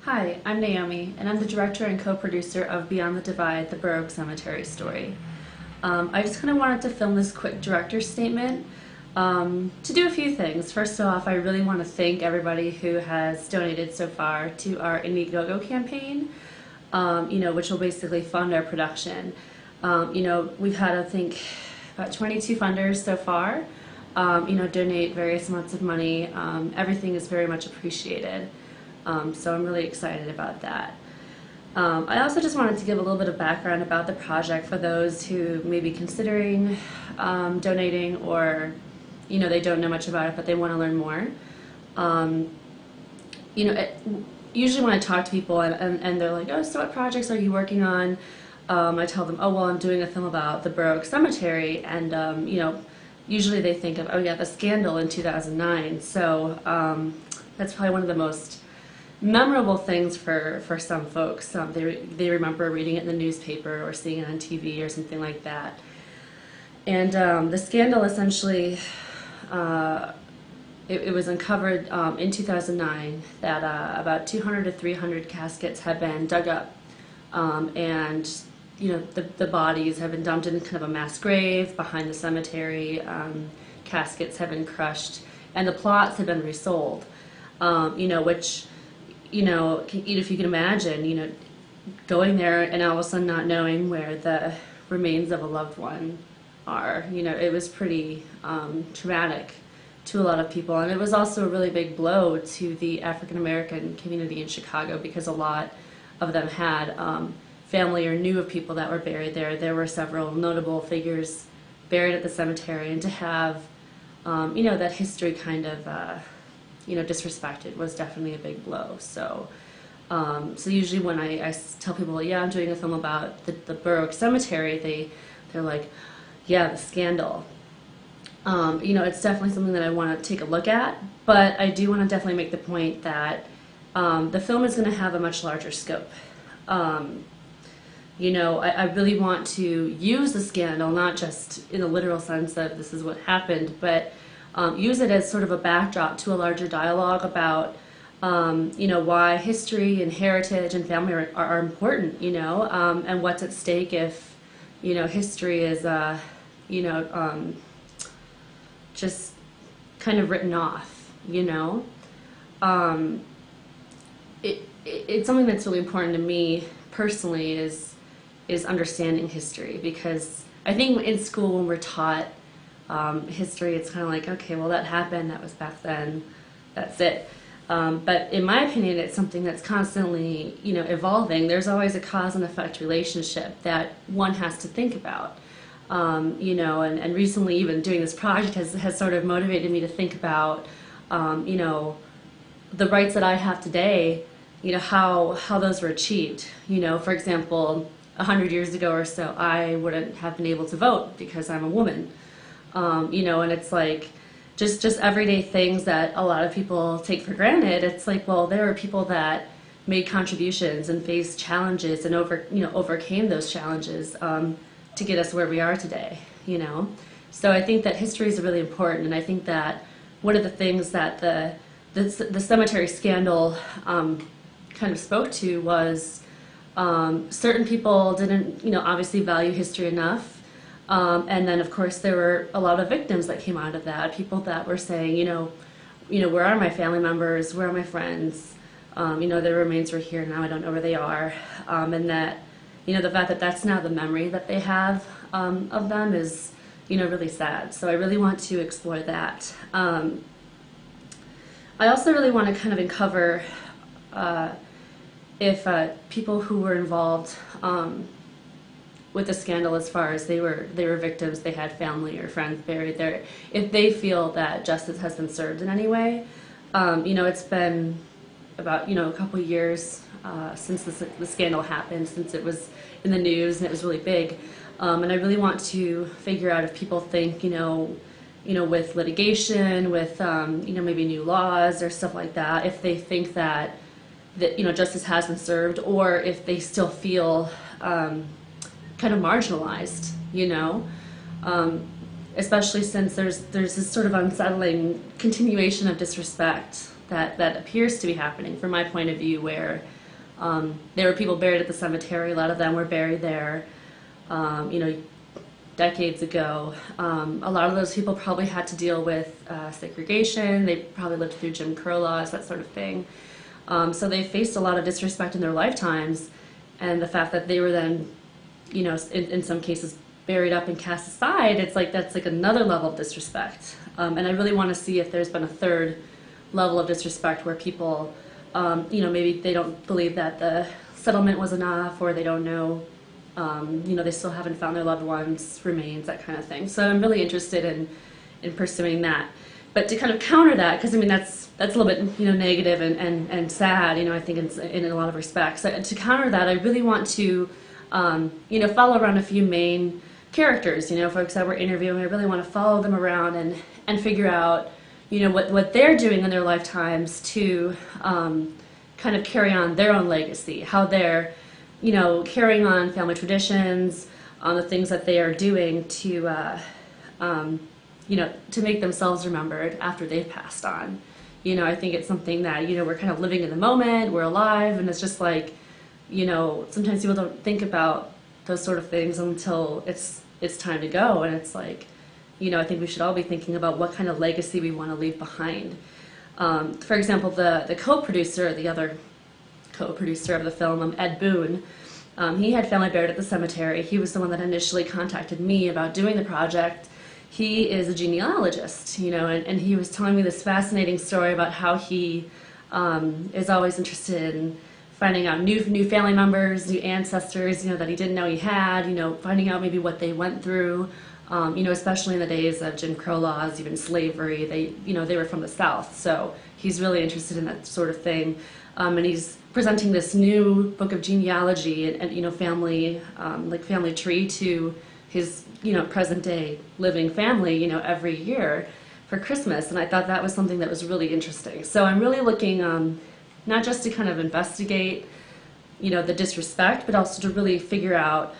Hi, I'm Naomi, and I'm the director and co-producer of Beyond the Divide, the Borough Cemetery story. I just kind of wanted to film this quick director's statement to do a few things. First off, I really want to thank everybody who has donated so far to our Indiegogo campaign, which will basically fund our production. We've had, I think, about 22 funders so far, donate various amounts of money. Everything is very much appreciated. So I'm really excited about that. I also just wanted to give a little bit of background about the project for those who may be considering donating, or they don't know much about it but they want to learn more. Usually when I talk to people and they're like, oh, so what projects are you working on? I tell them, oh, well, I'm doing a film about the Borough Cemetery, and usually they think of, oh yeah, the scandal in 2009. So that's probably one of the most memorable things for some folks. They remember reading it in the newspaper or seeing it on TV or something like that. And the scandal essentially, it was uncovered in 2009 that about 200 to 300 caskets had been dug up, and the bodies have been dumped in kind of a mass grave behind the cemetery. Caskets have been crushed, and the plots have been resold. Which if you can imagine, going there and all of a sudden not knowing where the remains of a loved one are, it was pretty traumatic to a lot of people. And it was also a really big blow to the African American community in Chicago, because a lot of them had family or knew of people that were buried there. There were several notable figures buried at the cemetery, and to have, that history kind of, disrespected was definitely a big blow. So usually when I tell people, yeah, I'm doing a film about the Borough Cemetery, they're like, yeah, the scandal. It's definitely something that I want to take a look at, but I do want to definitely make the point that the film is going to have a much larger scope. I really want to use the scandal, not just in the literal sense that this is what happened, but use it as sort of a backdrop to a larger dialogue about, why history and heritage and family are important, and what's at stake if, history is, just kind of written off, It's something that's really important to me personally is understanding history, because I think in school when we're taught history, it's kind of like, okay, well, that happened, that was back then, that's it. But in my opinion, it's something that's constantly, evolving. There's always a cause and effect relationship that one has to think about. And recently even doing this project has sort of motivated me to think about, the rights that I have today, how those were achieved. For example, 100 years ago or so, I wouldn't have been able to vote because I'm a woman. And it's like just everyday things that a lot of people take for granted. It's like, well, there are people that made contributions and faced challenges and overcame those challenges to get us where we are today. So I think that history is really important, and I think that one of the things that the cemetery scandal kind of spoke to was certain people didn't obviously value history enough. And then, of course, there were a lot of victims that came out of that. People that were saying, where are my family members? Where are my friends? Their remains were here, now I don't know where they are. And that, the fact that that's now the memory that they have of them is, really sad. So I really want to explore that. I also really want to kind of uncover if people who were involved with the scandal, as far as they were victims, they had family or friends buried there, if they feel that justice has been served in any way. It's been about a couple of years since the scandal happened, since it was in the news and it was really big, and I really want to figure out if people think with litigation, with maybe new laws or stuff like that, if they think that justice has been served, or if they still feel kind of marginalized, especially since there's this sort of unsettling continuation of disrespect that appears to be happening from my point of view, where there were people buried at the cemetery. A lot of them were buried there, you know, decades ago. A lot of those people probably had to deal with segregation. They probably lived through Jim Crow laws, that sort of thing. So they faced a lot of disrespect in their lifetimes, and the fact that they were then, you know, in some cases buried up and cast aside, it's like that's like another level of disrespect. And I really want to see if there's been a third level of disrespect where people, you know, maybe they don't believe that the settlement was enough, or they don't know, you know, they still haven't found their loved ones' remains, that kind of thing. So I'm really interested in pursuing that. But to kind of counter that, because I mean that's a little bit, you know, negative and sad, you know, I think in a lot of respects. So to counter that, I really want to, you know, follow around a few main characters, you know, folks that we're interviewing. I really want to follow them around and figure out, you know, what they're doing in their lifetimes to kind of carry on their own legacy, how they're, you know, carrying on family traditions, on the things that they are doing to, you know, to make themselves remembered after they've passed on. You know, I think it's something that, you know, we're kind of living in the moment, we're alive, and it's just like, you know, sometimes people don't think about those sort of things until it's time to go, and it's like, you know, I think we should all be thinking about what kind of legacy we want to leave behind. For example, the co-producer, the other co-producer of the film, Ed Boon, he had family buried at the cemetery. He was the one that initially contacted me about doing the project. He is a genealogist, you know, and he was telling me this fascinating story about how he is always interested in finding out new family members, new ancestors, you know, that he didn't know he had, you know, finding out maybe what they went through, you know, especially in the days of Jim Crow laws, even slavery. They, you know, they were from the South, so he's really interested in that sort of thing. And he's presenting this new book of genealogy and you know, family, like family tree to his, you know, present day living family, you know, every year for Christmas. And I thought that was something that was really interesting. So I'm really looking not just to kind of investigate, you know, the disrespect, but also to really figure out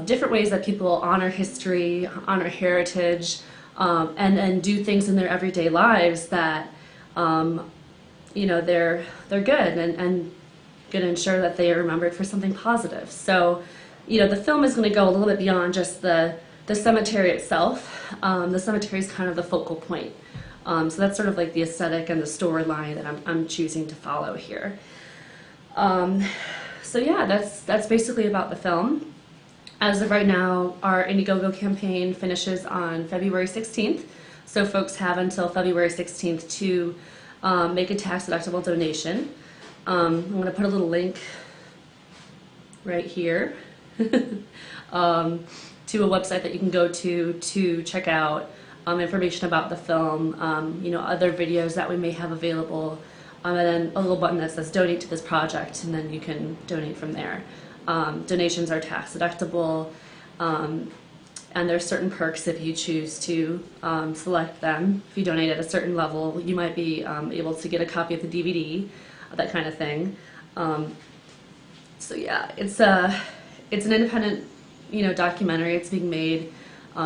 different ways that people honor history, honor heritage, and do things in their everyday lives that, you know, they're good and going to ensure that they are remembered for something positive. So, you know, the film is going to go a little bit beyond just the cemetery itself. The cemetery is kind of the focal point. So that's sort of like the aesthetic and the storyline that I'm choosing to follow here. So yeah, that's basically about the film. As of right now, our Indiegogo campaign finishes on February 16th. So folks have until February 16th to make a tax-deductible donation. I'm going to put a little link right here to a website that you can go to check out information about the film, you know, other videos that we may have available, and then a little button that says donate to this project, and then you can donate from there. Donations are tax deductible, and there's certain perks if you choose to select them. If you donate at a certain level, you might be able to get a copy of the DVD, that kind of thing. So yeah, it's an independent, you know, documentary. It's being made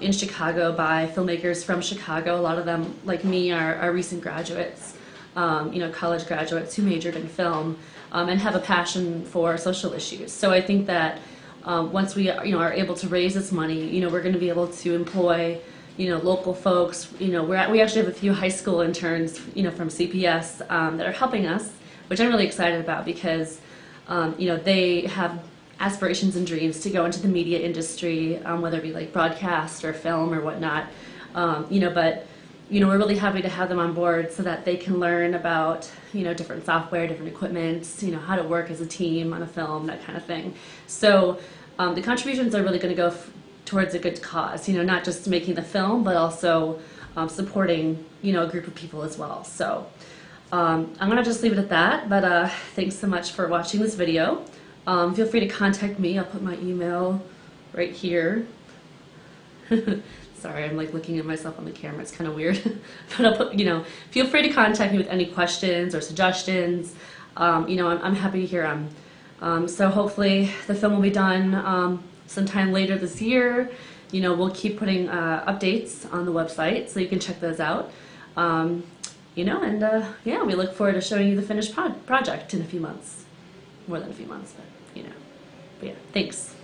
in Chicago by filmmakers from Chicago. A lot of them, like me, are recent graduates, you know, college graduates who majored in film and have a passion for social issues. So I think that once we, you know, are able to raise this money, you know, we're going to be able to employ, you know, local folks. You know, we actually have a few high school interns, you know, from CPS that are helping us, which I'm really excited about because, you know, they have aspirations and dreams to go into the media industry, whether it be like broadcast or film or whatnot, you know, but, you know, we're really happy to have them on board so that they can learn about, you know, different software, different equipment, you know, how to work as a team on a film, that kind of thing. So the contributions are really going to go towards a good cause, you know, not just making the film, but also supporting, you know, a group of people as well. So I'm going to just leave it at that, but thanks so much for watching this video. Feel free to contact me. I'll put my email right here. Sorry, I'm like looking at myself on the camera. It's kind of weird. But I'll put, you know, feel free to contact me with any questions or suggestions. You know, I'm happy to hear them. So hopefully the film will be done sometime later this year. You know, we'll keep putting updates on the website so you can check those out. And yeah, we look forward to showing you the finished project in a few months. More than a few months, but yeah. Thanks.